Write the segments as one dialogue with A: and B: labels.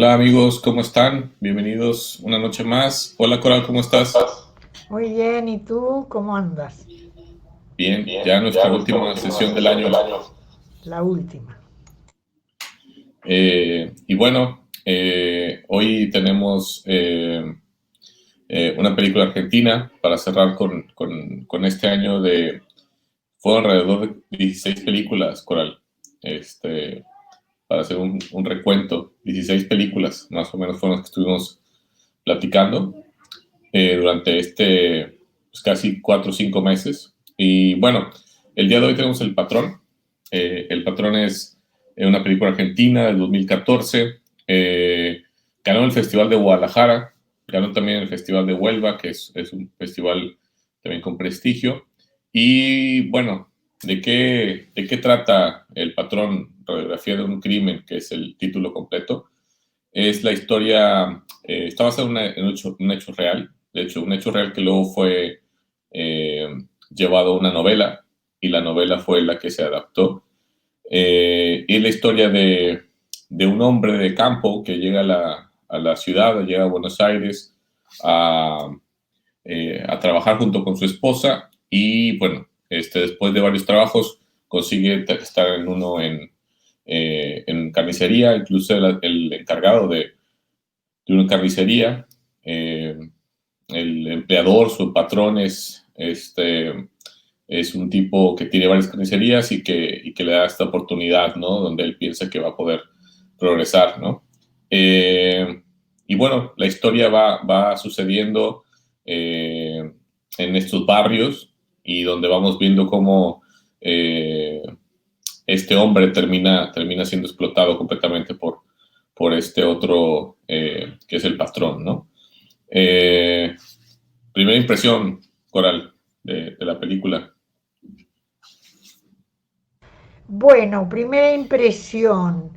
A: Hola amigos, ¿cómo están? Bienvenidos una noche más. Hola Coral, ¿cómo estás?
B: Muy bien, ¿y tú cómo andas?
A: Bien, ya nuestra última sesión del año.
B: La última.
A: Y bueno, hoy tenemos una película argentina para cerrar con este año de... Fueron alrededor de 16 películas, Coral, para hacer un recuento. 16 películas, más o menos fueron las que estuvimos platicando durante pues, casi 4 o 5 meses. Y bueno, el día de hoy tenemos El Patrón. El Patrón es una película argentina del 2014. Ganó el Festival de Guadalajara, ganó también el Festival de Huelva, que es un festival también con prestigio. Y bueno, ¿de qué trata El Patrón? Radiografía de un crimen, que es el título completo. Es la historia, está basada en un hecho real, de hecho, un hecho real que luego fue eh, llevado a una novela, y la novela fue la que se adaptó. Y es la historia de un hombre de campo que llega a la ciudad, llega a Buenos Aires a trabajar junto con su esposa, y bueno, después de varios trabajos consigue estar en carnicería. Incluso el encargado de una carnicería. Eh, el empleador, su patrón es un tipo que tiene varias carnicerías y que le da esta oportunidad, ¿no? Donde él piensa que va a poder progresar, ¿no? Y bueno, la historia va sucediendo en estos barrios, y donde vamos viendo cómo este hombre termina siendo explotado completamente por este otro que es el patrón, ¿no? Eh, Primera impresión, Coral, de la película.
B: Bueno, primera impresión,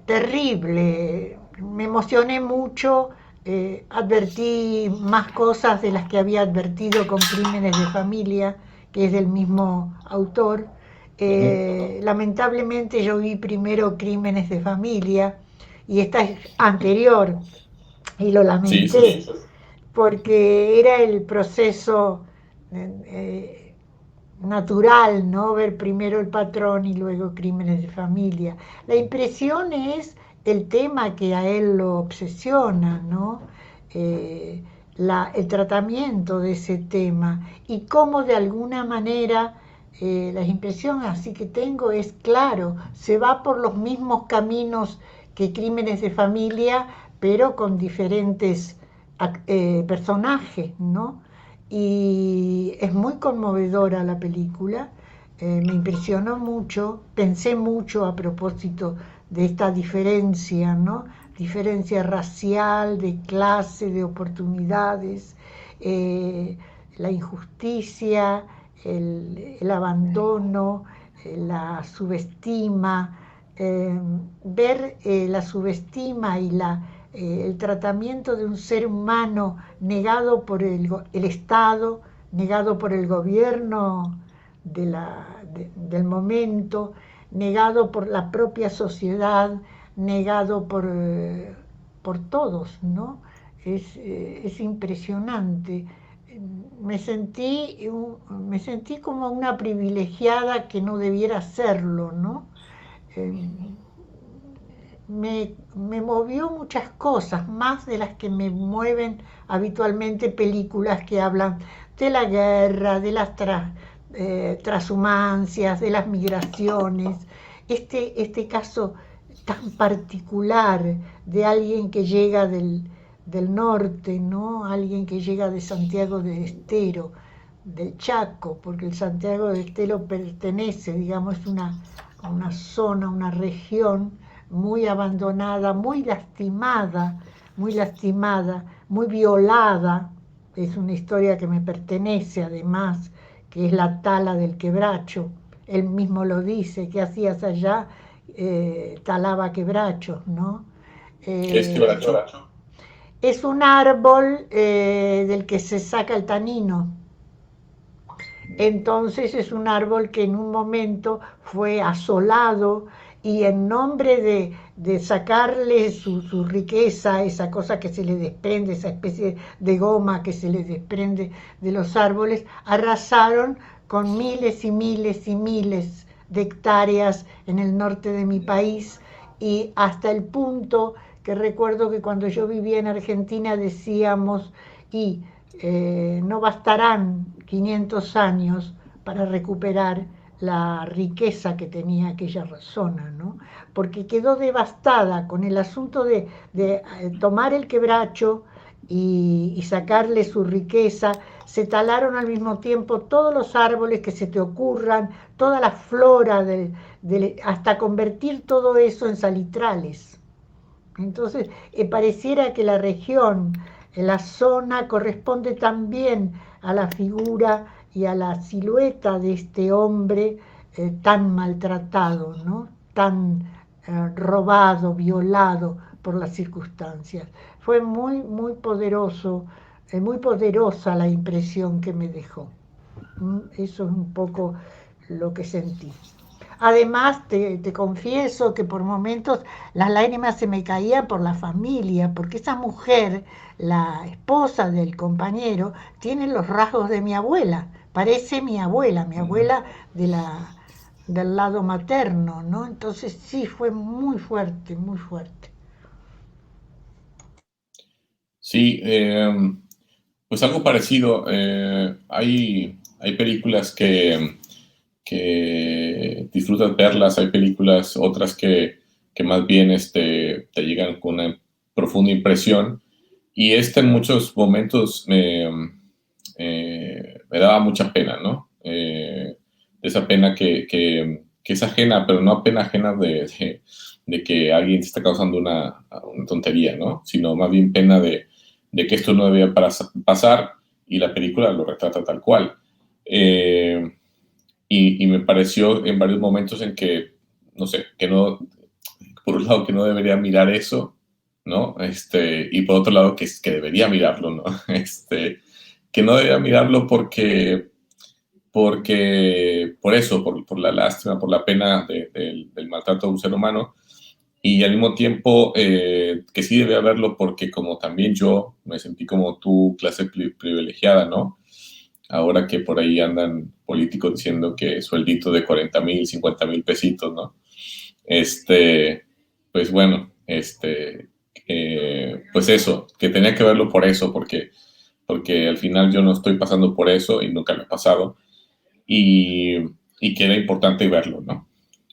B: terrible. Me emocioné mucho, advertí más cosas de las que había advertido con Crímenes de Familia, que es del mismo autor.
A: Ujú.
B: Lamentablemente yo vi primero Crímenes de Familia y esta es anterior y lo
A: Sí,
B: lamenté.
A: sí, sí.
B: Porque era el proceso eh, natural, ¿no? Ver primero El Patrón y luego Crímenes de Familia. La impresión es el tema que a él lo obsesiona, ¿no? Eh, el tratamiento de ese tema y cómo de alguna manera la impresión así que tengo es claro, se va por los mismos caminos que Crímenes de Familia, pero con diferentes personajes, ¿no? Y es muy conmovedora la película, me impresionó mucho, pensé mucho a propósito de esta diferencia, ¿no? Diferencia racial, de clase, de oportunidades, eh, la injusticia, el abandono, la subestima, ver la subestima y el tratamiento de un ser humano negado por el Estado, negado por el gobierno del momento, negado por la propia sociedad, negado por todos, ¿no? Es impresionante. Me sentí, me sentí como una privilegiada que no debiera serlo, ¿no? Eh, me movió muchas cosas, más de las que me mueven habitualmente películas que hablan de la guerra, de las transhumancias, de las migraciones. Este caso tan particular de alguien que llega del norte, ¿no? Alguien que llega de Santiago del Estero, del Chaco, porque el Santiago del Estero pertenece, digamos, es una zona, una región muy abandonada, muy lastimada, muy violada. Es una historia que me pertenece además, que es la tala del quebracho. Él mismo lo dice, ¿qué hacías allá? Talaba quebrachos, ¿no?
A: ¿Qué es
B: Eh,
A: quebracho?
B: es un árbol del que se saca el tanino. Entonces es un árbol que en un momento fue asolado y en nombre de sacarle su riqueza, esa cosa que se le desprende, esa especie de goma que se le desprende de los árboles, arrasaron con miles y miles y miles de hectáreas en el norte de mi país, y hasta el punto que recuerdo que cuando yo vivía en Argentina decíamos, y no bastarán 500 años para recuperar la riqueza que tenía aquella zona, ¿no? Porque quedó devastada con el asunto de tomar el quebracho y sacarle su riqueza. Se talaron al mismo tiempo todos los árboles que se te ocurran, toda la flora, hasta convertir todo eso en salitrales. Entonces, pareciera que la región, la zona corresponde también a la figura y a la silueta de este hombre tan maltratado, ¿no? Tan robado, violado por las circunstancias. Fue muy, muy poderoso, muy poderosa la impresión que me dejó. Eso es un poco lo que sentí. Además, te confieso que por momentos las lágrimas se me caían por la familia, porque esa mujer, la esposa del compañero, tiene los rasgos de mi abuela, parece mi abuela de del lado materno, ¿no? Entonces sí, fue muy fuerte, muy fuerte.
A: Sí, pues algo parecido. Hay películas que disfrutas verlas, hay películas, otras que más bien te llegan con una profunda impresión. Y en muchos momentos me daba mucha pena, ¿no? Esa pena que es ajena, pero no pena ajena de que alguien te está causando una tontería, ¿no? Sino más bien pena de que esto no debía pasar, y la película lo retrata tal cual. Y me pareció en varios momentos en que, no sé, que no, por un lado que no debería mirar eso, ¿no? Y por otro lado que debería mirarlo, ¿no? Que no debería mirarlo por eso, por la lástima, por la pena del maltrato de un ser humano, y al mismo tiempo que sí debe verlo porque como también yo me sentí como tú, clase privilegiada, ¿no? Ahora que por ahí andan políticos diciendo que sueldito de 40,000, 50,000 pesitos, ¿no? Pues bueno, pues eso, que tenía que verlo por eso, porque al final yo no estoy pasando por eso y nunca lo he pasado, y, y que era importante verlo, ¿no?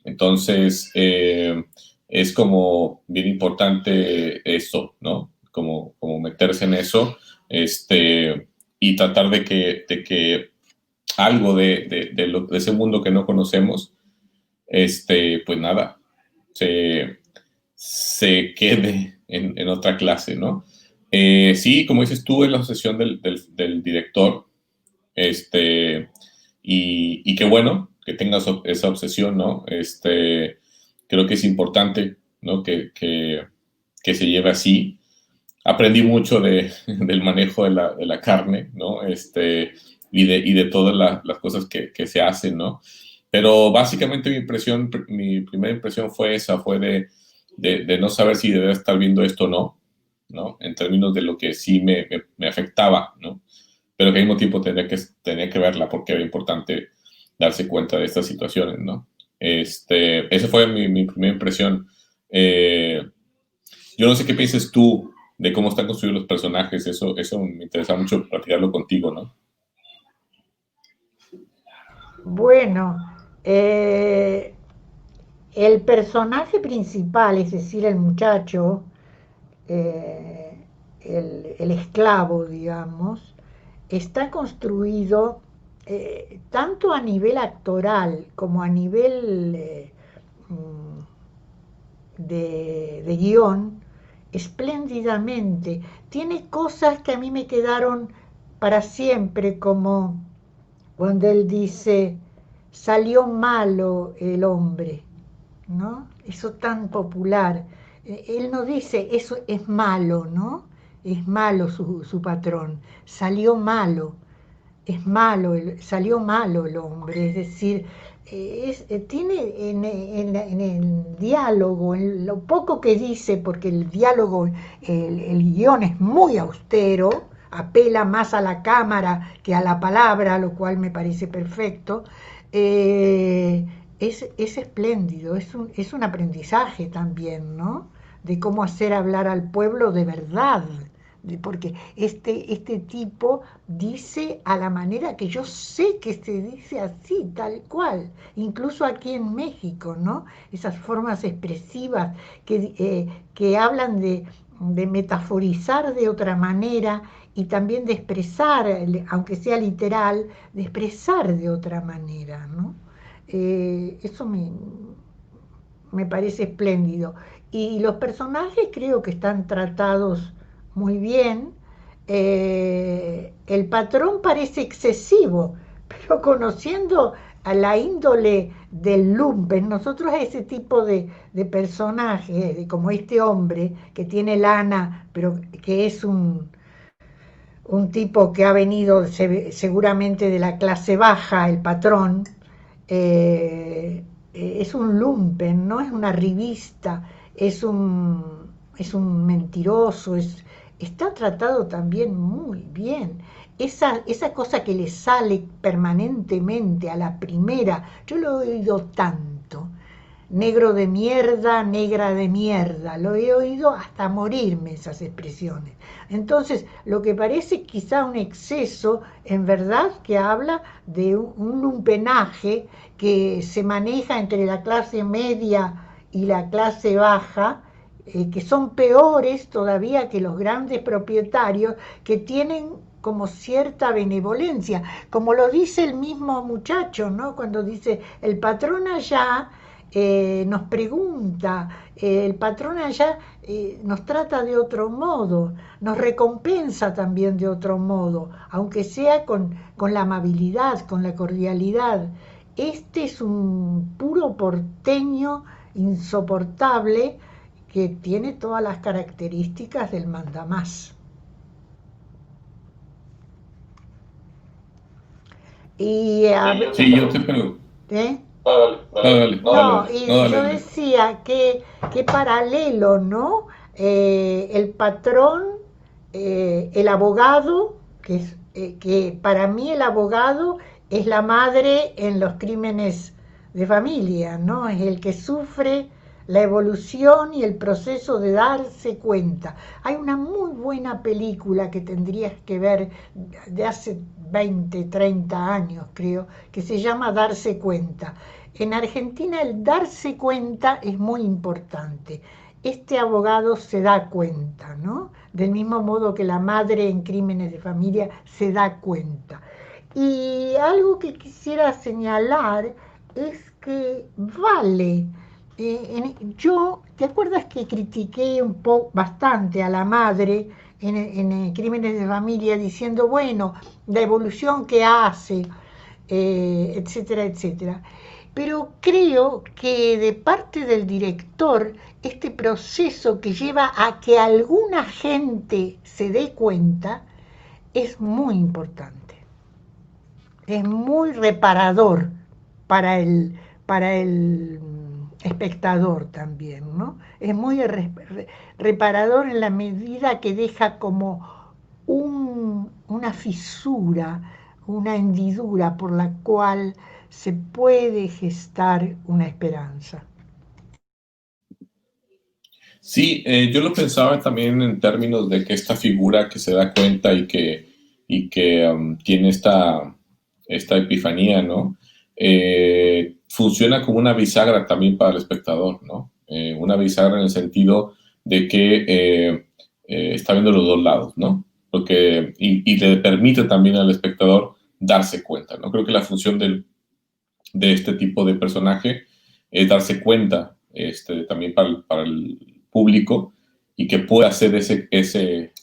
A: Entonces, es como bien importante eso, ¿no? Como meterse en eso, y tratar de que algo de ese mundo que no conocemos, pues nada, se, se quede en otra clase, ¿no? Sí, como dices tú, es la obsesión del director, y qué bueno que tengas esa obsesión, ¿no? Creo que es importante, ¿no? Que se lleve así. Aprendí mucho del manejo de la carne, ¿no? Y de todas las cosas que se hacen, ¿no? Pero básicamente mi primera impresión fue esa, fue de no saber si debía estar viendo esto o no, ¿no? En términos de lo que sí me afectaba, ¿no? Pero que al mismo tiempo tenía que verla porque era importante darse cuenta de estas situaciones, ¿no? Esa fue mi primera impresión. Yo no sé qué piensas tú de cómo están construidos los personajes, eso me interesa mucho platicarlo contigo, ¿no?
B: Bueno, eh, el personaje principal, es decir, el muchacho, el esclavo, digamos, está construido tanto a nivel actoral como a nivel de guión espléndidamente. Tiene cosas que a mí me quedaron para siempre, como cuando él dice, salió malo el hombre, ¿no? Eso tan popular. Él no dice, eso es malo, ¿no? Es malo su patrón, salió malo, es malo, salió malo el hombre, es decir, tiene en el diálogo, en lo poco que dice, porque el diálogo, el guión es muy austero, apela más a la cámara que a la palabra, lo cual me parece perfecto. Es espléndido, es un aprendizaje también, ¿no? De cómo hacer hablar al pueblo de verdad, porque este tipo dice a la manera que yo sé que se dice así, tal cual, incluso aquí en México, ¿no? Esas formas expresivas que hablan de metaforizar de otra manera y también de expresar, aunque sea literal, de expresar de otra manera, ¿no? Eso me parece espléndido. Y los personajes creo que están tratados muy bien. El patrón parece excesivo, pero conociendo a la índole del lumpen, nosotros a ese tipo de personaje, como este hombre que tiene lana, pero que es un tipo que ha venido seguramente de la clase baja, el patrón, es un lumpen, no es una revista, es un mentiroso, está tratado también muy bien. Esa cosa que le sale permanentemente a la primera, yo lo he oído tanto, negro de mierda, negra de mierda. Lo he oído hasta morirme esas expresiones. Entonces, lo que parece quizá un exceso, en verdad que habla de un lumpenaje que se maneja entre la clase media y la clase baja, que son peores todavía que los grandes propietarios que tienen como cierta benevolencia, como lo dice el mismo muchacho, ¿no? Cuando dice, el patrón allá nos pregunta, el patrón allá nos trata de otro modo, nos recompensa también de otro modo, aunque sea con la amabilidad, con la cordialidad. Este es un puro porteño insoportable que tiene todas las características del mandamás. Y
A: Sí, yo te pregunto.
B: ¿eh?
A: No, dale, dale,
B: No,
A: dale. No,
B: y
A: dale,
B: yo
A: dale.
B: decía que paralelo, ¿no? El patrón, el abogado, que para mí el abogado es la madre en los crímenes de familia, ¿no? Es el que sufre la evolución y el proceso de darse cuenta. Hay una muy buena película que tendrías que ver de hace 20, 30 años, creo, que se llama Darse cuenta. En Argentina el darse cuenta es muy importante. Este abogado se da cuenta, ¿no? Del mismo modo que la madre en crímenes de familia se da cuenta. Y algo que quisiera señalar es que vale. Yo, ¿te acuerdas que critiqué un poco bastante a la madre en crímenes de familia diciendo, bueno, la evolución que hace, etcétera, etcétera? Pero creo que de parte del director, este proceso que lleva a que alguna gente se dé cuenta es muy importante. Es muy reparador para el espectador también, ¿no? Es muy reparador en la medida que deja como una fisura, una hendidura por la cual se puede gestar una esperanza.
A: Sí, yo lo pensaba también en términos de que esta figura que se da cuenta y que tiene esta epifanía, ¿no? Funciona como una bisagra también para el espectador, ¿no? Una bisagra en el sentido de que está viendo los dos lados, ¿no? Y le permite también al espectador darse cuenta, ¿no? Creo que la función de este tipo de personaje es darse cuenta también para el público y que pueda hacer ese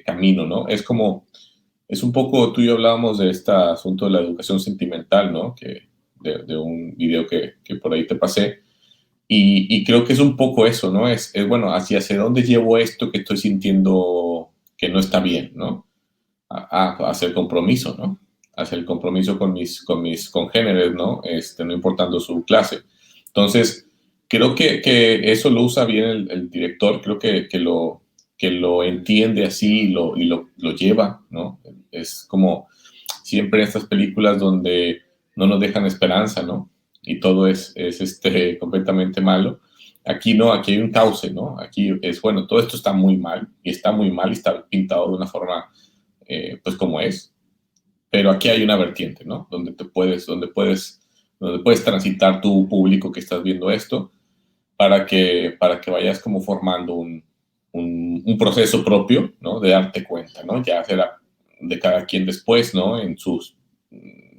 A: camino, ¿no? Es un poco, tú y yo hablábamos de este asunto de la educación sentimental, ¿no? De un video que por ahí te pasé. Y creo que es un poco eso, ¿no? Bueno, hacia dónde llevo esto que estoy sintiendo que no está bien, ¿no? Hacia el compromiso, ¿no? hacia el compromiso con mis congéneres, ¿no? No importando su clase. Entonces, creo que eso lo usa bien el director, creo que lo entiende así y lo lleva, ¿no? Es como siempre en estas películas donde no nos dejan esperanza, ¿no? Y todo es completamente malo. Aquí no, aquí hay un cauce, ¿no? Aquí es, bueno, todo esto está muy mal y está pintado de una forma, pues como es, pero aquí hay una vertiente, ¿no? Donde puedes transitar tu público que estás viendo esto para que vayas como formando un proceso propio, ¿no? De darte cuenta, ¿no? Ya será de cada quien después, ¿no? En su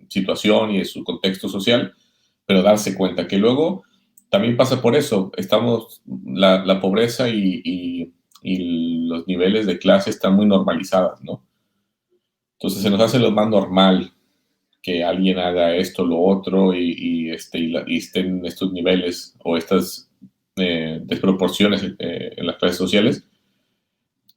A: situación y en su contexto social, pero darse cuenta que luego también pasa por eso. La pobreza y los niveles de clase están muy normalizadas, ¿no? Entonces se nos hace lo más normal que alguien haga esto, lo otro, y estén en estos niveles o estas desproporciones en las clases sociales.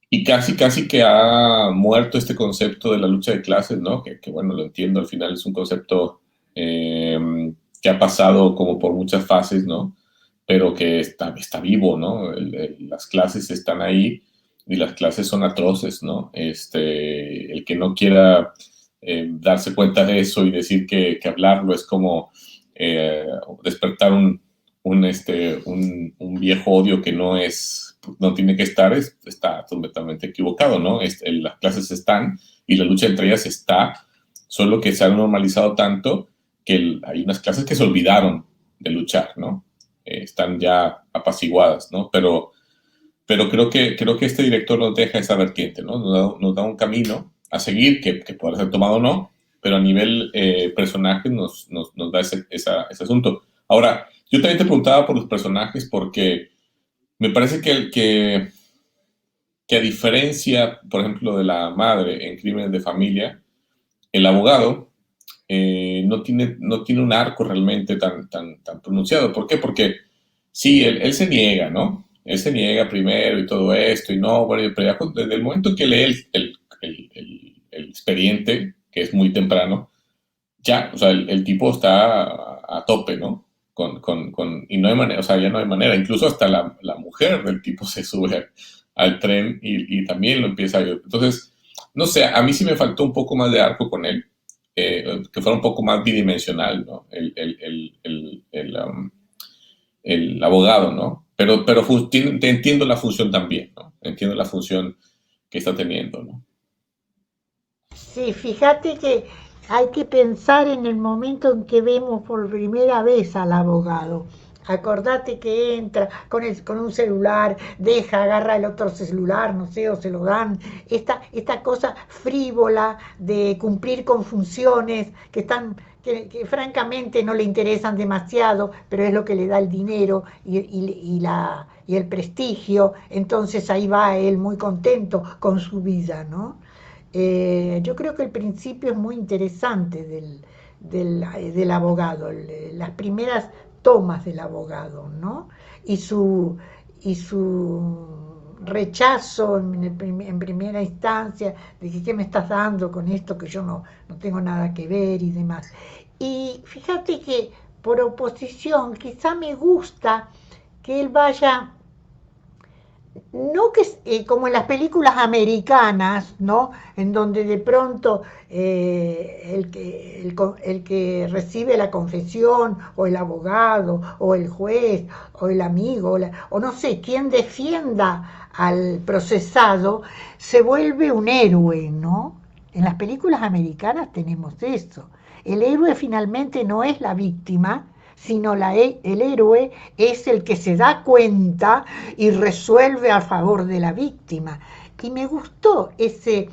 A: Y casi que ha muerto este concepto de la lucha de clases, ¿no? Que bueno, lo entiendo, al final es un concepto que ha pasado como por muchas fases, ¿no? Pero que está vivo, ¿no? Las clases están ahí y las clases son atroces, ¿no? El que no quiera darse cuenta de eso y decir que hablarlo es como despertar un viejo odio que no tiene que estar, está completamente equivocado, ¿no? Las clases están y la lucha entre ellas está, solo que se han normalizado tanto que hay unas clases que se olvidaron de luchar, ¿no? Están ya apaciguadas, ¿no? Pero creo que este director nos deja esa vertiente, ¿no? Nos da un camino a seguir, que puede ser tomado o no, pero a nivel personajes nos da ese asunto. Ahora, yo también te preguntaba por los personajes porque me parece que a diferencia, por ejemplo, de la madre en Crímenes de Familia, el abogado no tiene un arco realmente tan pronunciado. ¿Por qué? Porque sí, él se niega, ¿no? Él se niega primero y todo esto, y no, bueno, pero ya desde el momento que lee el expediente, que es muy temprano, ya, o sea, el tipo está a tope, ¿no? Y no hay manera, o sea, ya no hay manera. Incluso hasta la mujer del tipo se sube al tren y también lo empieza a ayudar. Entonces, no sé, a mí sí me faltó un poco más de arco con él, que fuera un poco más bidimensional, ¿no? El abogado, ¿no? Pero te entiendo la función también, ¿no? Entiendo la función que está teniendo, ¿no?
B: Sí, fíjate que hay que pensar en el momento en que vemos por primera vez al abogado. Acordate que entra con un celular, deja, agarra el otro celular, no sé, o se lo dan. Esta cosa frívola de cumplir con funciones que francamente no le interesan demasiado, pero es lo que le da el dinero y el prestigio. Entonces ahí va él muy contento con su vida, ¿no? Yo creo que el principio es muy interesante del abogado, las primeras tomas del abogado, ¿no? Y su rechazo en primera instancia de que qué me estás dando con esto que yo no tengo nada que ver y demás. Y fíjate que por oposición quizá me gusta que él vaya no que como en las películas americanas, ¿no? En donde de pronto el que recibe la confesión, o el abogado, o el juez, o el amigo, o no sé, quien defienda al procesado, se vuelve un héroe, ¿no? En las películas americanas tenemos eso. El héroe finalmente no es la víctima, sino el héroe es el que se da cuenta y resuelve a favor de la víctima. Y me gustó ese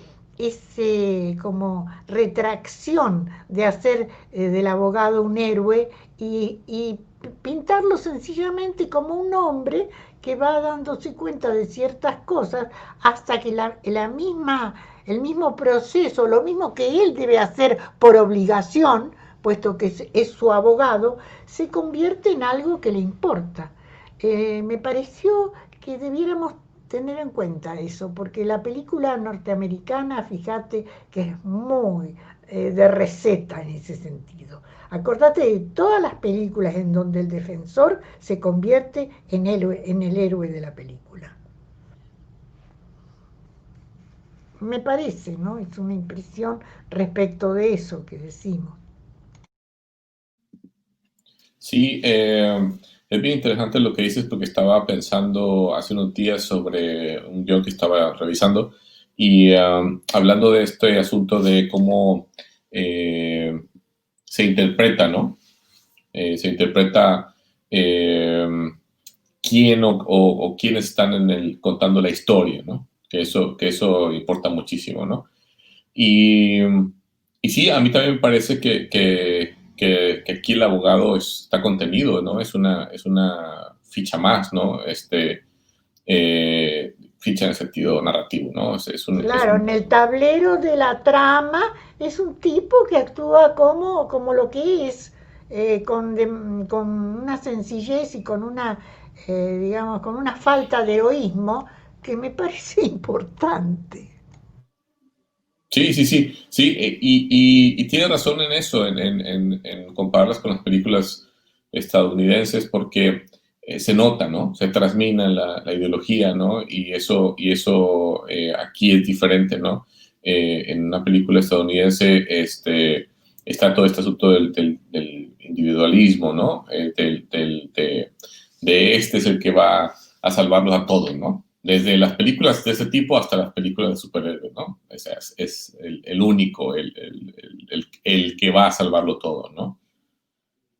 B: como retracción de hacer del abogado un héroe y pintarlo sencillamente como un hombre que va dándose cuenta de ciertas cosas hasta que el mismo proceso, lo mismo que él debe hacer por obligación, puesto que es su abogado, se convierte en algo que le importa. Me pareció que debiéramos tener en cuenta eso, porque la película norteamericana, fíjate que es muy de receta en ese sentido. Acordate de todas las películas en donde el defensor se convierte en el héroe de la película. Me parece, ¿no? Es una impresión respecto de eso que decimos.
A: Sí, es bien interesante lo que dices porque estaba pensando hace unos días sobre un guión que estaba revisando y hablando de este asunto de cómo eh, se interpreta, ¿no? Se interpreta eh, quién o quiénes están contando la historia, ¿no? Que eso importa muchísimo, ¿no? Y, y sí, a mí también me parece que aquí el abogado está contenido, ¿no? Es una ficha más, ¿no? Ficha en el sentido narrativo, ¿no?
B: Claro, en el tablero de la trama es un tipo que actúa como lo que es, con una sencillez y con una, digamos, con una falta de heroísmo que me parece importante.
A: Sí, sí, sí, sí, y tiene razón en eso, en compararlas con las películas estadounidenses, porque se nota, ¿no? Se transmina la ideología, ¿no? Y eso aquí es diferente, ¿no? En una película estadounidense está todo este asunto del individualismo, ¿no? De este es el que va a salvarlos a todos, ¿no? Desde las películas de ese tipo hasta las películas de superhéroes, ¿no? O sea, es el único, el que va a salvarlo todo, ¿no?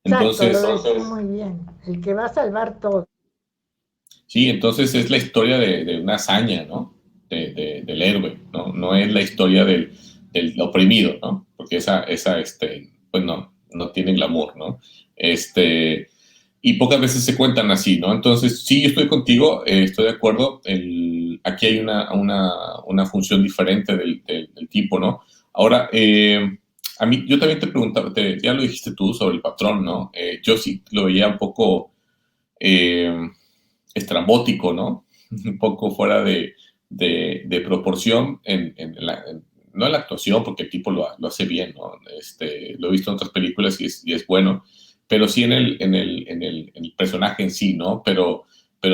B: Exacto, lo
A: Entonces,
B: decís muy bien. El que va a salvar todo.
A: sí, entonces es la historia de una hazaña, ¿no? Del héroe, ¿no? No es la historia del oprimido, ¿no? Porque pues no tiene glamour, ¿no? Y pocas veces se cuentan así, ¿no? Entonces, sí, yo estoy contigo, estoy de acuerdo. Aquí hay una función diferente del tipo, ¿no? Ahora, a mí, yo también te preguntaba, ya lo dijiste tú sobre el patrón, ¿no? Yo sí lo veía un poco eh, estrambótico, ¿no? Un poco fuera de proporción no en la actuación, porque el tipo lo hace bien, ¿no? Lo he visto en otras películas y es bueno, pero sí en el personaje en sí, ¿no? Pero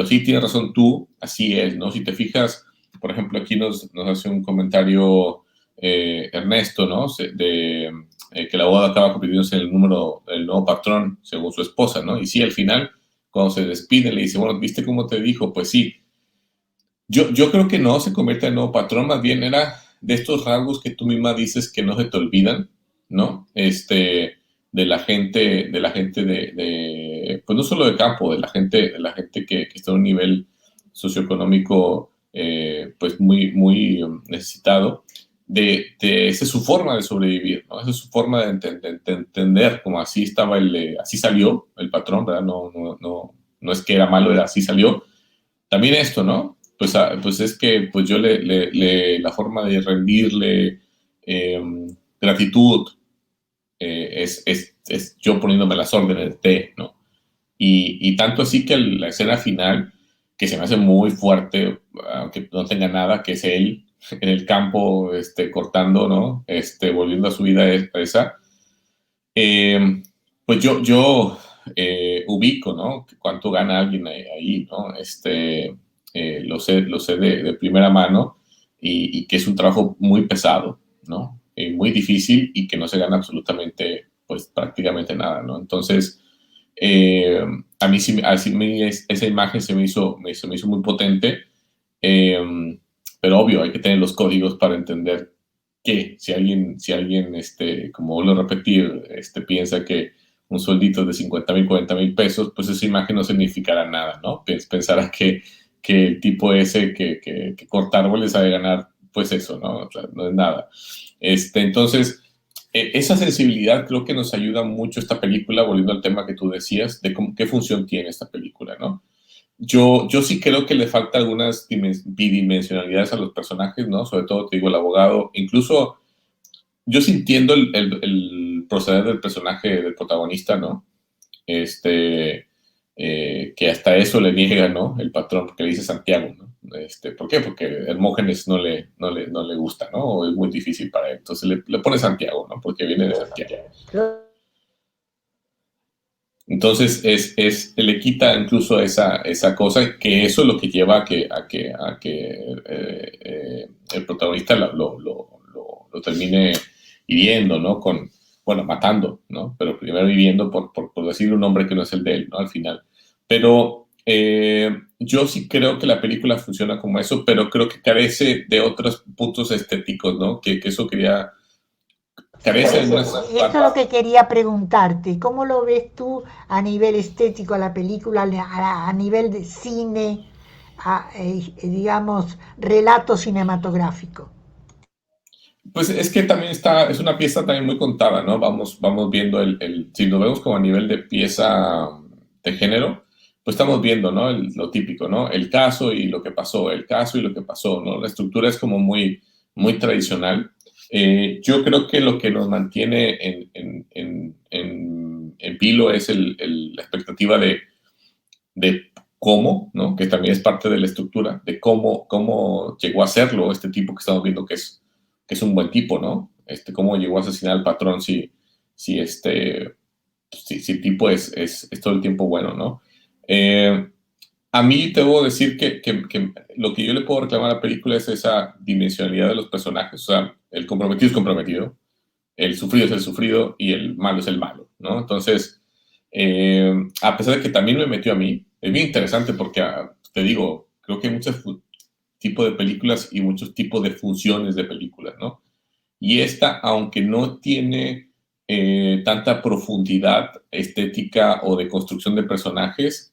A: sí tienes razón tú, así es, ¿no? Si te fijas, por ejemplo, aquí nos hace un comentario Ernesto, ¿no? Que la boda acaba convirtiéndose en el nuevo patrón, según su esposa, ¿no? Y sí, al final cuando se despide, le dice, bueno, ¿viste cómo te dijo? Pues sí. Yo creo que no se convierte en nuevo patrón, más bien era de estos rasgos que tú misma dices que no se te olvidan, ¿no? De la gente pues no solo de campo, de la gente que está en un nivel socioeconómico, pues muy, muy necesitado, esa es su forma de sobrevivir, ¿no? Esa es su forma de entender, como así estaba así salió el patrón, ¿verdad? No es que era malo, era así salió. También esto, ¿no? Pues es que pues yo la forma de rendirle eh, gratitud es yo poniéndome las órdenes de, ¿no? Y tanto así que la escena final, que se me hace muy fuerte, aunque no tenga nada, que es él en el campo cortando, ¿no? Volviendo a su vida esa, eh, pues yo ubico, ¿no? Cuánto gana alguien ahí, ¿no? Lo sé de primera mano y que es un trabajo muy pesado, ¿no? Muy difícil y que no se gana absolutamente, pues prácticamente nada, ¿no? Entonces, eh, a mí sí, esa imagen se me hizo muy potente, pero obvio, hay que tener los códigos para entender que si alguien, como vuelvo a repetir, piensa que un sueldito de 50,000, 40,000 pesos, pues esa imagen no significará nada, ¿no? Pensará que el tipo ese que corta árboles ha de ganar, pues eso, ¿no? O sea, no es nada. Entonces, esa sensibilidad creo que nos ayuda mucho esta película, volviendo al tema que tú decías, de qué función tiene esta película, ¿no? Yo sí creo que le falta algunas bidimensionalidades a los personajes, ¿no? Sobre todo, te digo, el abogado, incluso yo sí entiendo el proceder del personaje del protagonista, ¿no? Este, que hasta eso le niega, ¿no? El patrón, porque le dice Santiago, ¿no? ¿Por qué? Porque Hermógenes no le gusta, ¿no? O es muy difícil para él. Entonces le pone Santiago, ¿no? Porque viene de Santiago. Entonces le quita incluso esa cosa, que eso es lo que lleva a que el protagonista lo termine hiriendo, ¿no? Bueno, matando, ¿no? Pero primero hiriendo por decir un nombre que no es el de él, ¿no? Al final. Pero yo sí creo que la película funciona como eso, pero creo que carece de otros puntos estéticos, ¿no? Que eso carece de algunas
B: Eso es lo que quería preguntarte. ¿Cómo lo ves tú a nivel estético la película, a nivel de cine, digamos, relato cinematográfico?
A: Pues es que también es una pieza también muy contada, ¿no? Vamos viendo si lo vemos como a nivel de pieza de género, pues estamos viendo, ¿no? Lo típico, ¿no? El caso y lo que pasó, el caso y lo que pasó, ¿no? La estructura es como muy tradicional. Yo creo que lo que nos mantiene en vilo es la expectativa de cómo, ¿no? Que también es parte de la estructura, de cómo llegó a serlo este tipo que estamos viendo que es un buen tipo, ¿no? Cómo llegó a asesinar al patrón si el tipo es todo el tiempo bueno, ¿no? A mí debo decir que lo que yo le puedo reclamar a la película es esa dimensionalidad de los personajes. O sea, el comprometido es comprometido, el sufrido es el sufrido y el malo es el malo, ¿no? Entonces, a pesar de que también me metió a mí, es bien interesante porque, te digo, creo que hay muchos tipos de películas y muchos tipos de funciones de películas, ¿no? Y esta, aunque no tiene tanta profundidad estética o de construcción de personajes,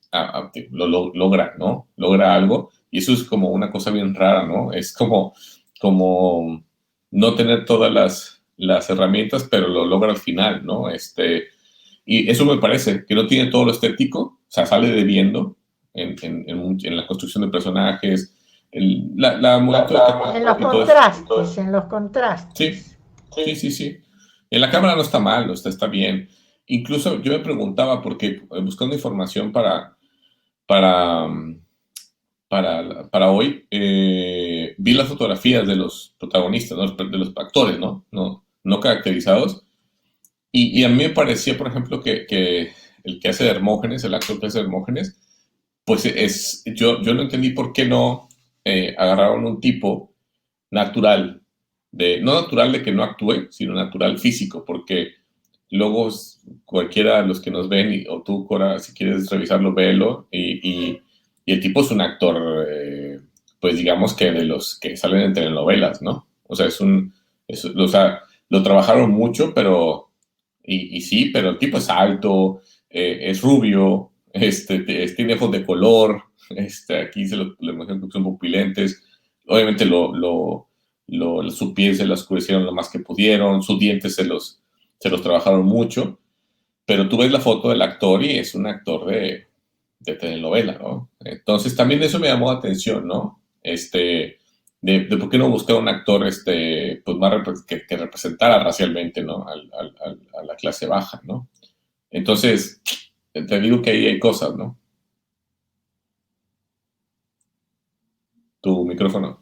A: logra, ¿no? Logra algo. Y eso es como una cosa bien rara, ¿no? Es como no tener todas las herramientas, pero lo logra al final, ¿no? Y eso me parece, que no tiene todo lo estético, o sea, sale debiendo en la construcción de personajes, momento de cámara
B: En los
A: y todo
B: contrastes, en los
A: Sí,
B: contrastes.
A: sí. En la cámara no está mal, está bien. Incluso yo me preguntaba, porque buscando información para, mm, para hoy, vi las fotografías de los protagonistas, ¿no? De los actores, ¿no? No caracterizados. Y a mí me parecía, por ejemplo, que el que hace de Hermógenes, el actor que hace de Hermógenes, pues yo no entendí por qué no agarraron un tipo natural, no natural de que no actúe, sino natural físico, porque luego cualquiera de los que nos ven, o tú, Cora, si quieres revisarlo, véelo, y el tipo es un actor, pues digamos que de los que salen en telenovelas, ¿no? O sea, o sea, lo trabajaron mucho, pero, y sí, pero el tipo es alto, es rubio, tiene ojos de color, aquí le muestran que son pupilentes, obviamente su piel se la oscurecieron lo más que pudieron, sus dientes se los trabajaron mucho, pero tú ves la foto del actor y es un actor de telenovela, ¿no? Entonces también eso me llamó la atención, ¿no? De por qué no buscar un actor pues más que representara racialmente, ¿no? A la clase baja, ¿no? Entonces, te digo que ahí hay cosas, ¿no? Tu micrófono.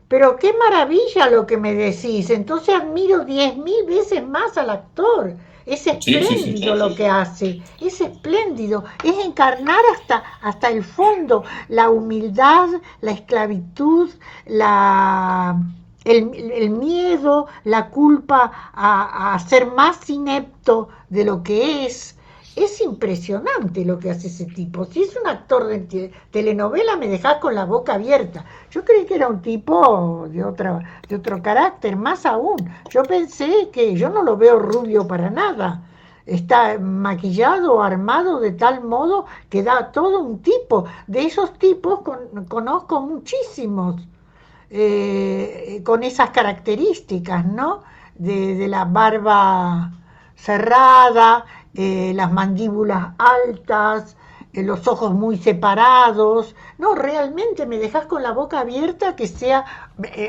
B: Pero qué maravilla lo que me decís. Entonces admiro 10.000 veces más al actor. Es
A: Sí.
B: espléndido lo que hace. Es espléndido. Es encarnar hasta el fondo la humildad, la esclavitud, el miedo, la culpa a ser más inepto de lo que es. Es impresionante lo que hace ese tipo. Si es un actor de telenovela, me dejás con la boca abierta. Yo creí que era un tipo de otro carácter, más aún. Yo pensé que yo no lo veo rubio para nada. Está maquillado, armado de tal modo que da todo un tipo. De esos tipos conozco muchísimos con esas características, ¿no? De la barba cerrada, las mandíbulas altas, los ojos muy separados. No, realmente me dejas con la boca abierta que sea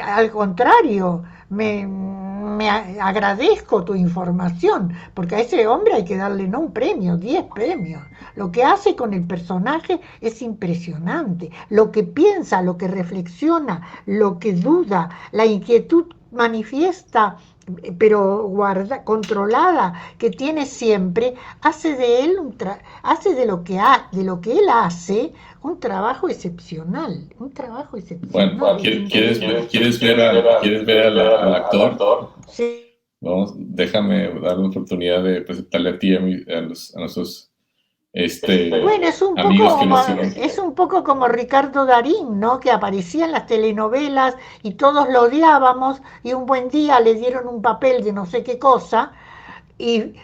B: al contrario. Me agradezco tu información, porque a ese hombre hay que darle no un premio, 10 premios. Lo que hace con el personaje es impresionante. Lo que piensa, lo que reflexiona, lo que duda, la inquietud manifiesta, pero controlada, que tiene siempre, hace de él hace de lo que él hace un trabajo excepcional, un trabajo excepcional.
A: Bueno, ¿quieres ver al actor?
B: Sí.
A: Vamos, déjame dar la oportunidad de presentarle a ti y a nuestros
B: Bueno,
A: amigos que nos siguen.
B: es un poco como Ricardo Darín, ¿no? Que aparecía en las telenovelas y todos lo odiábamos y un buen día le dieron un papel de no sé qué cosa y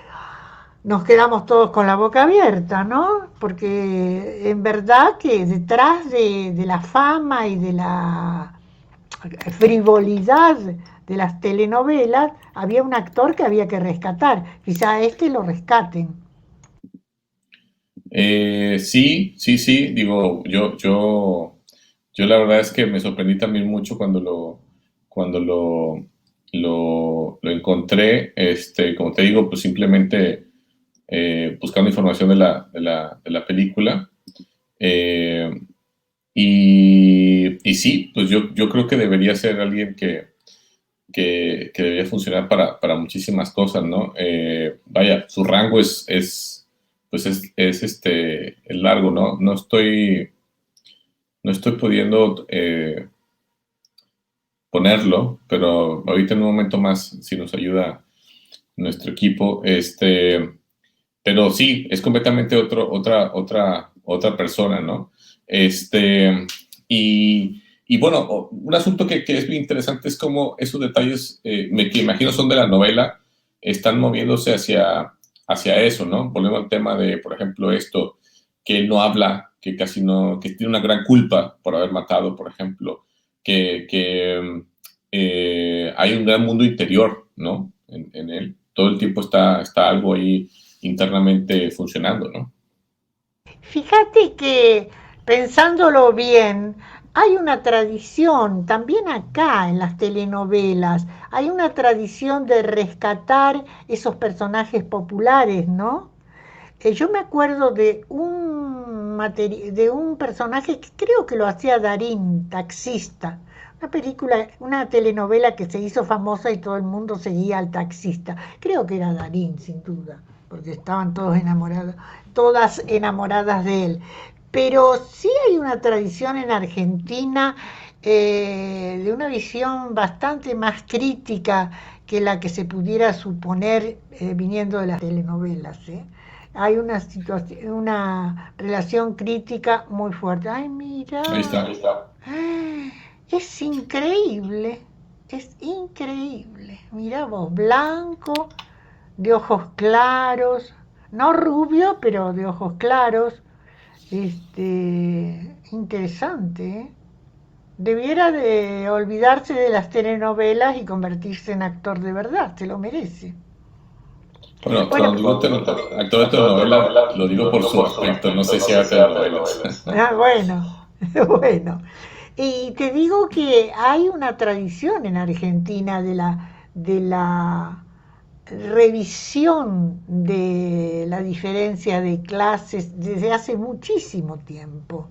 B: nos quedamos todos con la boca abierta, ¿no? Porque en verdad que detrás de la fama y de la frivolidad de las telenovelas había un actor que había que rescatar. Quizá a este lo rescaten.
A: Sí, digo, yo la verdad es que me sorprendí también mucho cuando lo encontré, como te digo, pues simplemente buscando información de la película. Eh, y sí, pues yo creo que debería ser alguien que debería funcionar para muchísimas cosas, ¿no? Vaya, su rango pues es largo, ¿no? No estoy pudiendo ponerlo, pero ahorita en un momento más, si nos ayuda nuestro equipo, pero sí, es completamente otra persona, ¿no? Y bueno, un asunto que es bien interesante es cómo esos detalles, que imagino son de la novela, están moviéndose hacia eso, ¿no? Volvemos al tema de, por ejemplo, esto, que él no habla, que casi no, que tiene una gran culpa por haber matado, por ejemplo, que hay un gran mundo interior, ¿no? En él. Todo el tiempo está algo ahí internamente funcionando, ¿no?
B: Fíjate que pensándolo bien, hay una tradición, también acá en las telenovelas, hay una tradición de rescatar esos personajes populares, ¿no? Yo me acuerdo de un personaje que creo que lo hacía Darín, taxista. Una película, una telenovela que se hizo famosa y todo el mundo seguía al taxista. Creo que era Darín, sin duda, porque estaban todos enamorados, todas enamoradas de él. Pero sí hay una tradición en Argentina de una visión bastante más crítica que la que se pudiera suponer viniendo de las telenovelas. Hay una situación, una relación crítica muy fuerte. Ay, mira,
A: Ahí está.
B: es increíble, es increíble. Mira vos, blanco, de ojos claros, no rubio, pero de ojos claros. Interesante, ¿eh? Debiera de olvidarse de las telenovelas y convertirse en actor de verdad, se lo merece.
A: Bueno,
B: Bueno,
A: cuando digo actor de telenovela, lo digo por su aspecto, no sé si haga telenovelas.
B: bueno, bueno. Y te digo que hay una tradición en Argentina de la revisión de la diferencia de clases desde hace muchísimo tiempo.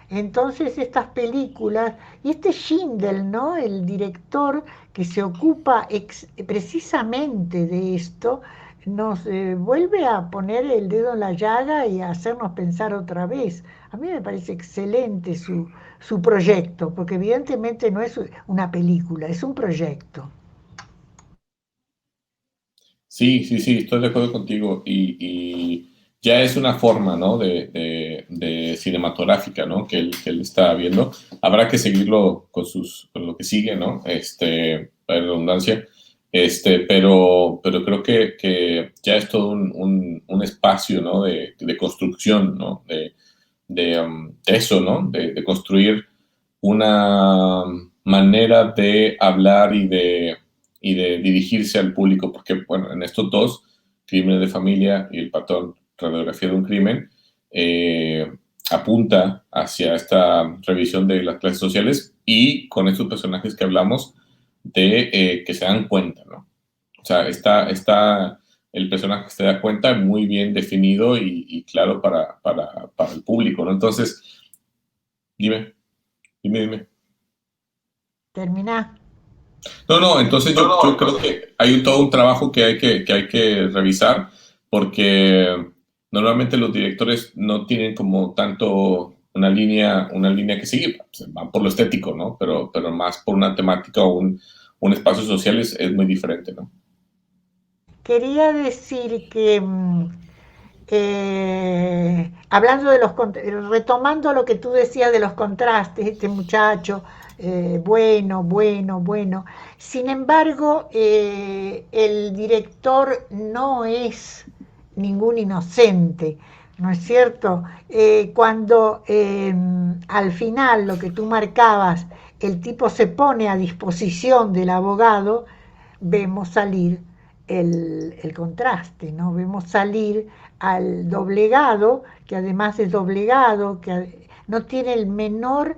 B: Entonces estas películas, y este Schindel, ¿no? El director que se ocupa precisamente de esto, nos vuelve a poner el dedo en la llaga y a hacernos pensar otra vez. A mí me parece excelente su proyecto, porque evidentemente no es una película, es un proyecto.
A: Sí, estoy de acuerdo contigo. Y ya es una forma, ¿no? De cinematográfica, ¿no? Que él está viendo. Habrá que seguirlo con lo que sigue, ¿no? Para redundancia. Pero creo que ya es todo un espacio, ¿no? De construcción, ¿no? De eso, ¿no? De construir una manera de hablar y de dirigirse al público, porque, bueno, en estos dos, Crímenes de Familia y El patrón, radiografía de un crimen, apunta hacia esta revisión de las clases sociales y con estos personajes que hablamos de que se dan cuenta, ¿no? O sea, está el personaje se da cuenta muy bien definido y claro para el público, ¿no? Entonces, dime.
B: Terminá.
A: No, entonces yo creo que hay todo un trabajo que hay que revisar porque normalmente los directores no tienen como tanto una línea que seguir, pues, van por lo estético, ¿no? Pero más por una temática o un espacio social es muy diferente, ¿no?
B: Quería decir que hablando de retomando lo que tú decías de los contrastes, este muchacho, bueno. Sin embargo, el director no es ningún inocente, ¿no es cierto? Cuando al final lo que tú marcabas, el tipo se pone a disposición del abogado, vemos salir el contraste, ¿no? Vemos salir al doblegado, que además es doblegado, que no tiene el menor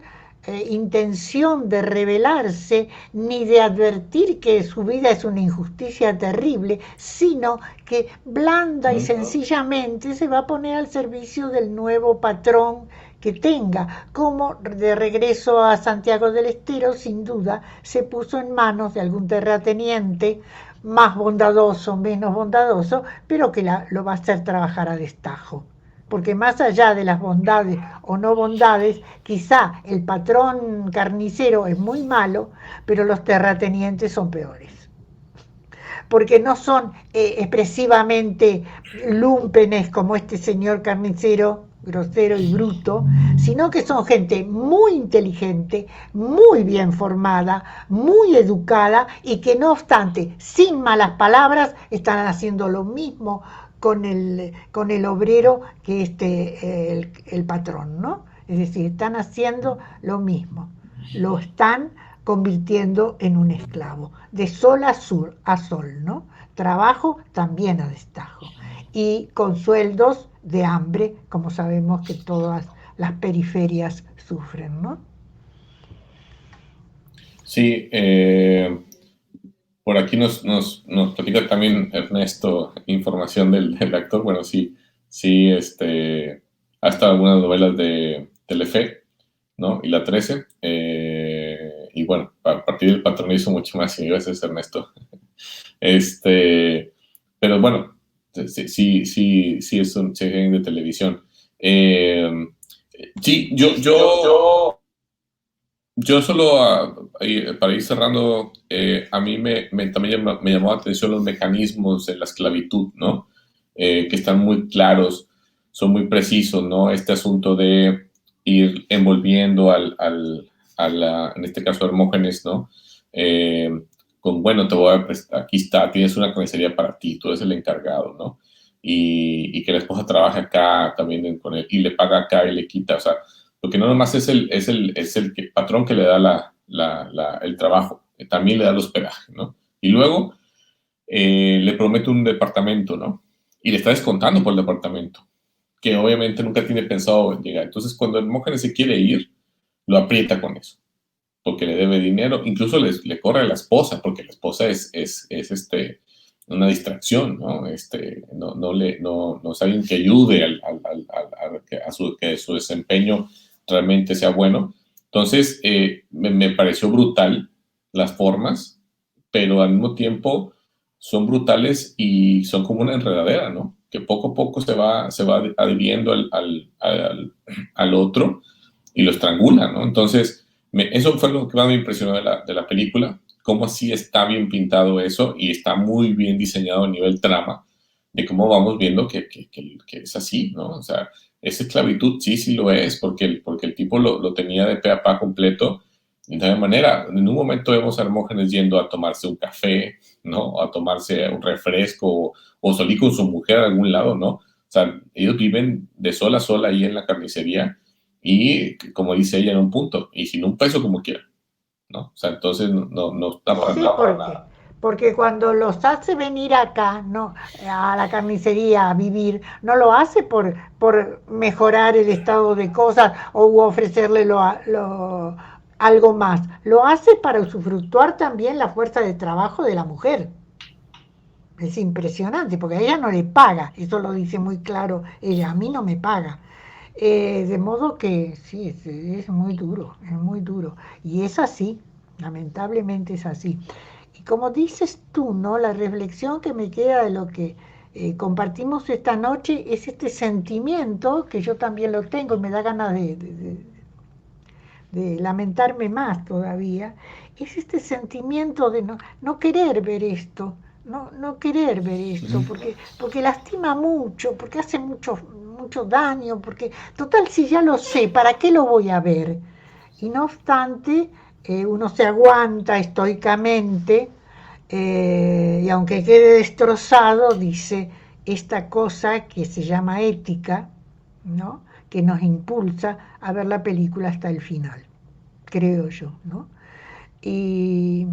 B: intención de rebelarse ni de advertir que su vida es una injusticia terrible, sino que blanda y sencillamente se va a poner al servicio del nuevo patrón que tenga, como de regreso a Santiago del Estero, sin duda se puso en manos de algún terrateniente más bondadoso, menos bondadoso, pero que lo va a hacer trabajar a destajo. Porque más allá de las bondades o no bondades, quizá el patrón carnicero es muy malo, pero los terratenientes son peores. Porque no son expresivamente lumpenes como este señor carnicero, grosero y bruto, sino que son gente muy inteligente, muy bien formada, muy educada y que no obstante, sin malas palabras, están haciendo lo mismo con el obrero que el patrón, ¿no? Es decir, están haciendo lo mismo, lo están convirtiendo en un esclavo, de sol a sol, ¿no? Trabajo también a destajo y con sueldos de hambre, como sabemos que todas las periferias sufren, ¿no?
A: Sí, por aquí nos platica también Ernesto información del actor. Bueno, sí, ha estado en algunas novelas de Telefe, ¿no? Y La 13. Y bueno, a partir del patrón hizo mucho más. Y gracias, Ernesto. Pero bueno, sí es un cheque de televisión. Sí, yo solo, para ir cerrando, a mí también me llamó la atención los mecanismos de la esclavitud, ¿no? Que están muy claros, son muy precisos, ¿no? Este asunto de ir envolviendo en este caso, a Hermógenes, ¿no? Eh, bueno, te voy a prestar, aquí está, tienes una carnicería para ti, tú eres el encargado, ¿no? Y que la esposa trabaja acá también con él, y le paga acá y le quita, o sea, porque no nomás es el patrón que le da el trabajo, también le da el hospedaje, ¿no? Y luego le promete un departamento, ¿no? Y le está descontando por el departamento, que obviamente nunca tiene pensado llegar. Entonces, cuando Hermógenes se quiere ir, lo aprieta con eso, porque le debe dinero, incluso le corre a la esposa, porque la esposa es una distracción, ¿no? No es alguien que ayude que su desempeño realmente sea bueno. Entonces, me pareció brutal las formas, pero al mismo tiempo son brutales y son como una enredadera, ¿no? Que poco a poco se va adhiriendo al otro y lo estrangula, ¿no? Entonces, eso fue lo que más me impresionó de la película, cómo así está bien pintado eso y está muy bien diseñado a nivel trama, de cómo vamos viendo que es así, ¿no? O sea, esa esclavitud sí lo es, porque el tipo lo tenía de pe a pa completo, de tal manera, en un momento vemos a Hermógenes yendo a tomarse un café, ¿no? A tomarse un refresco o salir con su mujer a algún lado, ¿no? O sea, ellos viven de sol a sol ahí en la carnicería y, como dice ella en un punto, y sin un peso como quiera, ¿no? O sea, entonces no está para
B: Sí,
A: nada.
B: porque cuando los hace venir acá, no, a la carnicería a vivir, no lo hace por mejorar el estado de cosas o ofrecerle algo más. Lo hace para usufructuar también la fuerza de trabajo de la mujer. Es impresionante, porque a ella no le paga, eso lo dice muy claro ella, a mí no me paga. De modo que sí, es muy duro, es muy duro. Y es así, lamentablemente es así. Y como dices tú, ¿no? La reflexión que me queda de lo que compartimos esta noche es este sentimiento, que yo también lo tengo y me da ganas de lamentarme más todavía, es este sentimiento de no querer ver esto, no querer ver esto, porque lastima mucho, porque hace mucho daño, porque total si ya lo sé, ¿para qué lo voy a ver? Y no obstante, uno se aguanta estoicamente y aunque quede destrozado, dice esta cosa que se llama ética, ¿no? Que nos impulsa a ver la película hasta el final, creo yo, ¿no? Y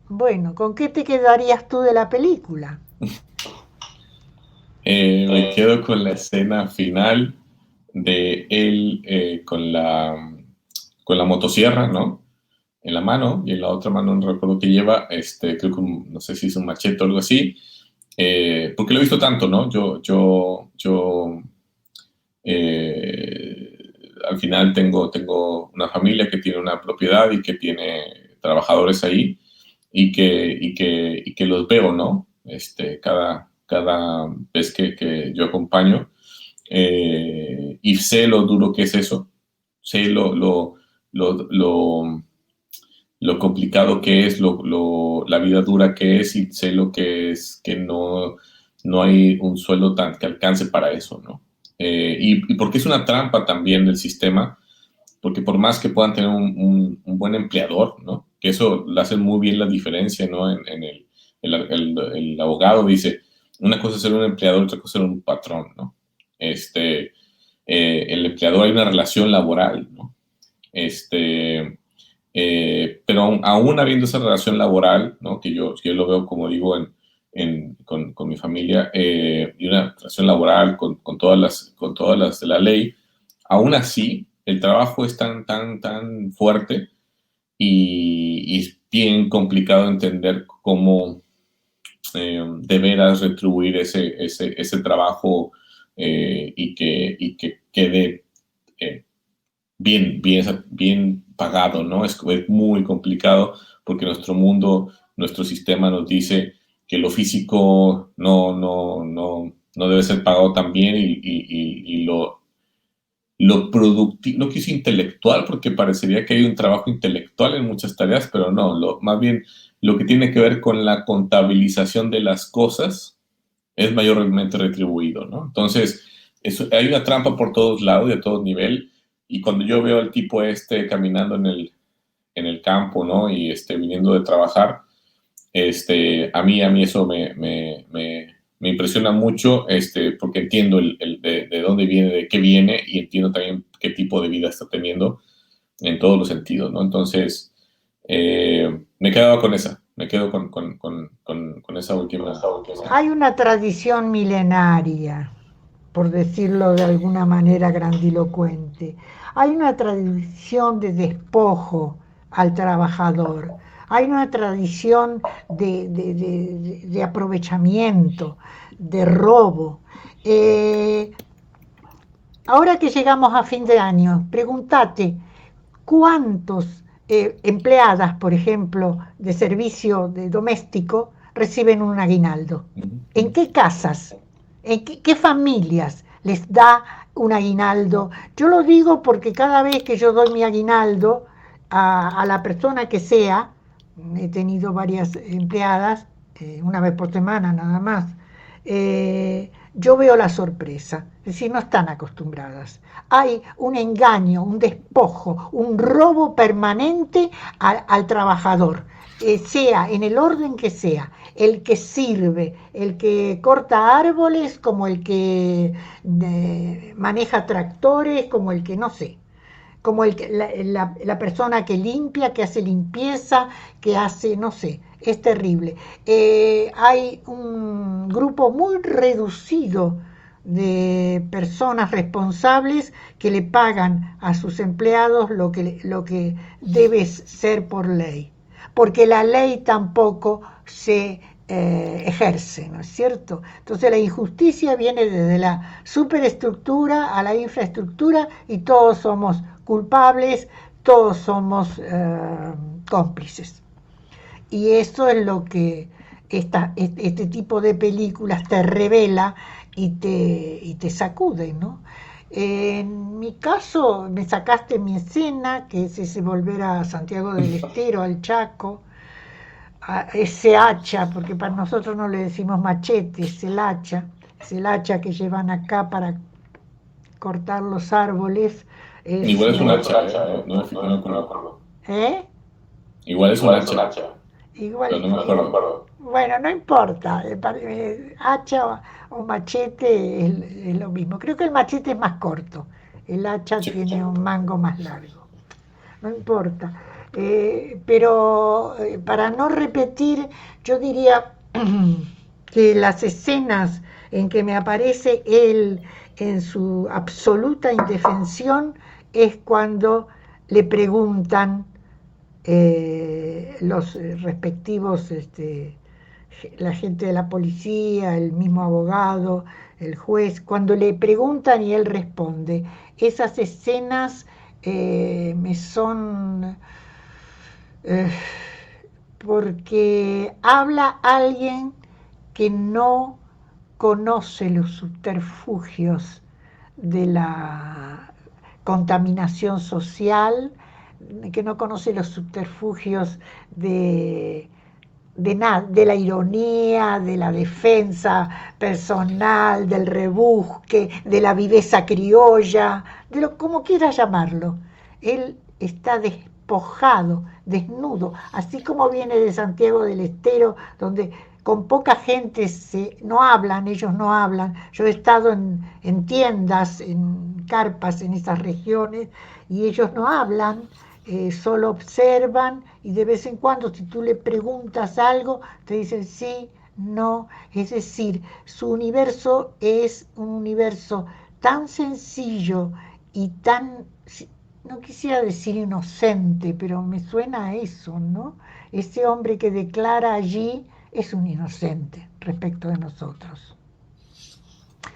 B: bueno, ¿con qué te quedarías tú de la película?
A: Me quedo con la escena final de él con la motosierra, ¿no? En la mano y en la otra mano no recuerdo qué lleva, creo que no sé si es un machete o algo así, porque lo he visto tanto, ¿no? Eh, Al final tengo una familia que tiene una propiedad y que tiene trabajadores ahí y que los veo, ¿no? Cada vez que yo acompaño y sé lo duro que es eso, sé lo, lo, lo complicado que es, la vida dura que es y sé lo que es que no hay un sueldo que alcance para eso, ¿no? Y porque es una trampa también del sistema, porque por más que puedan tener un buen empleador, ¿no? Que eso le hace muy bien la diferencia, ¿no? El abogado dice, una cosa es ser un empleador, otra cosa es ser un patrón, ¿no? El empleador hay una relación laboral, ¿no? Pero aún habiendo esa relación laboral, ¿no? Que yo lo veo, como digo, con mi familia, y una relación laboral con todas las de la ley, aún así, el trabajo es tan fuerte y es bien complicado entender cómo de veras retribuir ese trabajo y que quede eh, bien pagado, ¿no? Es muy complicado porque nuestro mundo, nuestro sistema nos dice que lo físico no debe ser pagado tan bien y lo productivo, no quise intelectual porque parecería que hay un trabajo intelectual en muchas tareas, pero no, más bien lo que tiene que ver con la contabilización de las cosas es mayormente retribuido, ¿no? Entonces, hay una trampa por todos lados y a todo nivel, y cuando yo veo al tipo caminando en el campo, ¿no? Y viniendo de trabajar, a mí eso me impresiona mucho, porque entiendo de dónde viene, de qué viene, y entiendo también qué tipo de vida está teniendo en todos los sentidos, ¿no? Entonces, me quedaba con esa, me quedo con esa última.
B: Hay una tradición milenaria, por decirlo de alguna manera grandilocuente. Hay una tradición de despojo al trabajador. Hay una tradición de aprovechamiento, de robo. Eh, Ahora que llegamos a fin de año, pregúntate cuántos empleadas, por ejemplo, de servicio de doméstico reciben un aguinaldo. ¿En qué casas? ¿En qué familias les da un aguinaldo? Yo lo digo porque cada vez que yo doy mi aguinaldo a la persona que sea, he tenido varias empleadas, una vez por semana nada más, yo veo la sorpresa, es decir, no están acostumbradas. Hay un engaño, un despojo, un robo permanente al trabajador, sea en el orden que sea, el que sirve, el que corta árboles, como el que maneja tractores, como el que no sé, como la persona que limpia, que hace limpieza, que hace, no sé, es terrible. Hay un grupo muy reducido de personas responsables que le pagan a sus empleados lo que debe ser por ley, porque la ley tampoco se ejerce, ¿no es cierto? Entonces la injusticia viene desde la superestructura a la infraestructura y todos somos culpables, todos somos cómplices. Y eso es lo que este tipo de películas te revela y te sacude, ¿no? En mi caso, me sacaste mi escena, que es ese volver a Santiago del Estero, al Chaco, a ese hacha, porque para nosotros no le decimos machete, es el hacha que llevan acá para cortar los árboles. Es,
A: Igual es un hacha, ¿eh? No, no me acuerdo.
B: ¿Eh?
A: Igual es un hacha,
B: Igual,
A: pero no me acuerdo.
B: bueno, no importa, hacha o machete es lo mismo. Creo que el machete es más corto, el hacha
A: Sí.
B: tiene un mango más largo, no importa. Pero para no repetir, yo diría que las escenas en que me aparece él en su absoluta indefensión es cuando le preguntan los respectivos, la gente de la policía, el mismo abogado, el juez, cuando le preguntan y él responde. Esas escenas me son eh, porque habla alguien que no conoce los subterfugios de la contaminación social, que no conoce los subterfugios de la ironía, de la defensa personal, del rebusque, de la viveza criolla, de lo como quieras llamarlo. Él está despojado, desnudo, así como viene de Santiago del Estero, donde con poca gente no hablan, ellos no hablan. Yo he estado en tiendas, en carpas en esas regiones y ellos no hablan, solo observan y de vez en cuando si tú le preguntas algo te dicen sí, no, es decir, su universo es un universo tan sencillo y tan, no quisiera decir inocente, pero me suena a eso, ¿no? Ese hombre que declara allí es un inocente respecto de nosotros.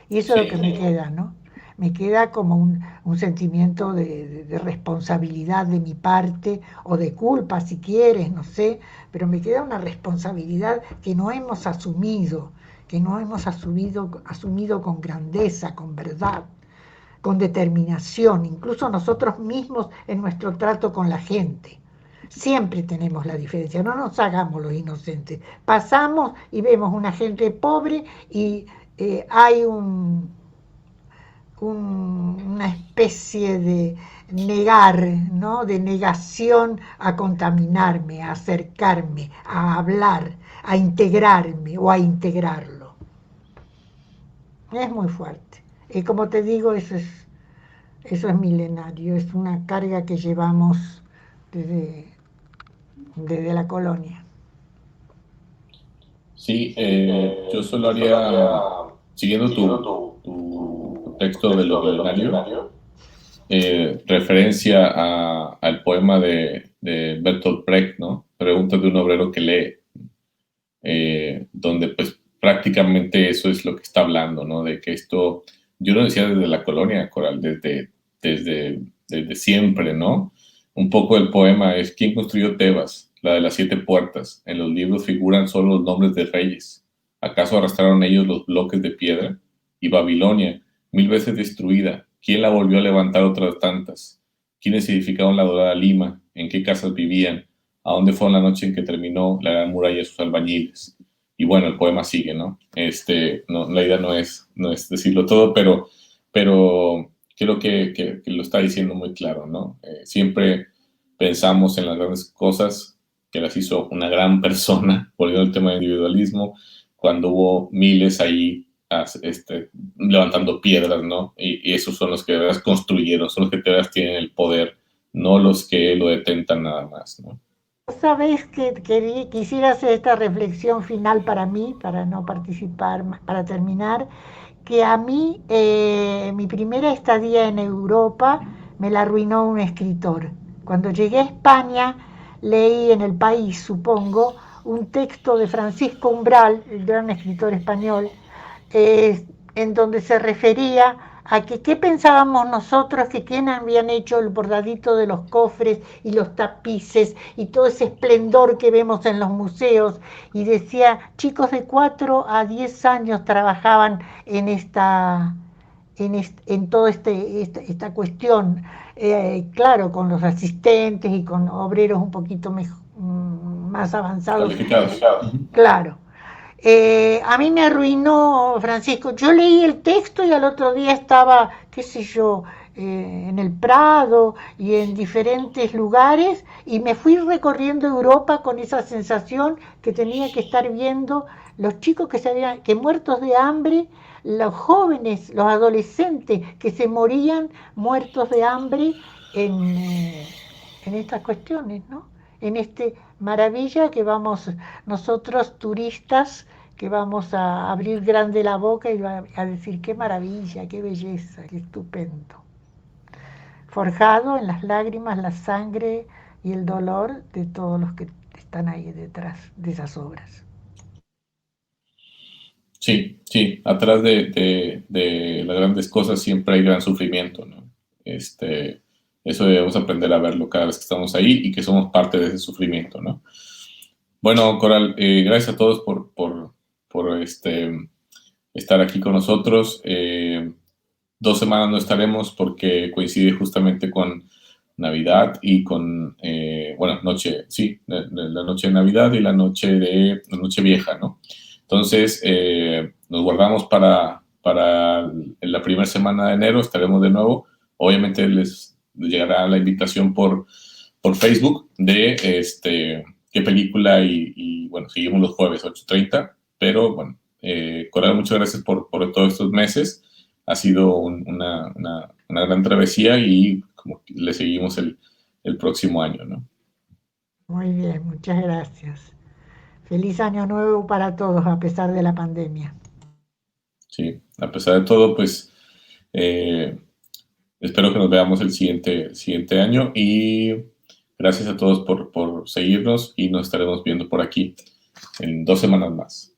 B: Y eso es lo que
A: Sí,
B: me queda, ¿no? Me queda como un sentimiento de responsabilidad de mi parte, o de culpa si quieres, no sé, pero me queda una responsabilidad que no hemos asumido, que no hemos asumido con grandeza, con verdad, con determinación, incluso nosotros mismos en nuestro trato con la gente. Siempre tenemos la diferencia, no nos hagamos los inocentes. Pasamos y vemos una gente pobre y hay una especie de negar, ¿no? De negación a contaminarme, a acercarme, a hablar, a integrarme o a integrarlo. Es muy fuerte. Y como te digo, eso es milenario, es una carga que llevamos desde, desde la colonia.
A: sí, yo solo haría, siguiendo tu texto de lo milenario, referencia al poema de Bertolt Brecht, ¿no? Preguntas de un obrero que lee, donde pues prácticamente eso es lo que está hablando, ¿no? De que esto, yo lo decía desde la colonia, Coral, desde siempre, ¿no? Un poco el poema es ¿quién construyó Tebas? La de las 7 puertas. En los libros figuran solo los nombres de reyes. ¿Acaso arrastraron ellos los bloques de piedra? Y Babilonia, 1000 veces destruida, ¿quién la volvió a levantar otras tantas? ¿Quiénes edificaron la dorada Lima? ¿En qué casas vivían? ¿A dónde fueron la noche en que terminó la gran muralla de sus albañiles? Y bueno, el poema sigue, ¿no? No, la idea no es decirlo todo, pero creo que lo está diciendo muy claro, ¿no? Siempre pensamos en las grandes cosas que las hizo una gran persona, volviendo al tema del individualismo, cuando hubo miles ahí levantando piedras, ¿no? Y esos son los que de verdad construyeron, son los que de verdad tienen el poder, no los que lo detentan nada más, ¿no?
B: Sabes que quisiera hacer esta reflexión final para mí, para no participar, para terminar, que a mí mi primera estadía en Europa me la arruinó un escritor. Cuando llegué a España leí en El País, supongo, un texto de Francisco Umbral, el gran escritor español, en donde se refería a que qué pensábamos nosotros, que quién habían hecho el bordadito de los cofres y los tapices y todo ese esplendor que vemos en los museos, y decía, chicos de 4 a 10 años trabajaban en toda esta cuestión, claro, con los asistentes y con obreros un poquito más avanzados.
A: Calificados.
B: Claro. A mí me arruinó, Francisco. Yo leí el texto y al otro día estaba, qué sé yo, en el Prado y en diferentes lugares, y me fui recorriendo Europa con esa sensación que tenía que estar viendo los chicos que muertos de hambre, los jóvenes, los adolescentes que se morían muertos de hambre en estas cuestiones, ¿no? En este maravilla que vamos nosotros turistas, que vamos a abrir grande la boca y a decir qué maravilla, qué belleza, qué estupendo. Forjado en las lágrimas, la sangre y el dolor de todos los que están ahí detrás de esas obras.
A: Sí, sí, atrás de las grandes cosas siempre hay gran sufrimiento, ¿no? Eso debemos aprender a verlo cada vez que estamos ahí y que somos parte de ese sufrimiento, ¿no? Bueno, Coral, gracias a todos por estar aquí con nosotros. 2 semanas no estaremos porque coincide justamente con Navidad y con, bueno, la noche de Navidad y la noche vieja, ¿no? Entonces, nos guardamos para la primera semana de enero, estaremos de nuevo. Obviamente les llegará la invitación por Facebook de qué película y bueno, seguimos los jueves 8:30, pero bueno, Coral, muchas gracias por todos estos meses. Ha sido una gran travesía y como le seguimos el próximo año, ¿no?
B: Muy bien, muchas gracias. Feliz año nuevo para todos a pesar de la pandemia.
A: Sí, a pesar de todo, pues espero que nos veamos el siguiente año y gracias a todos por seguirnos y nos estaremos viendo por aquí en 2 semanas más.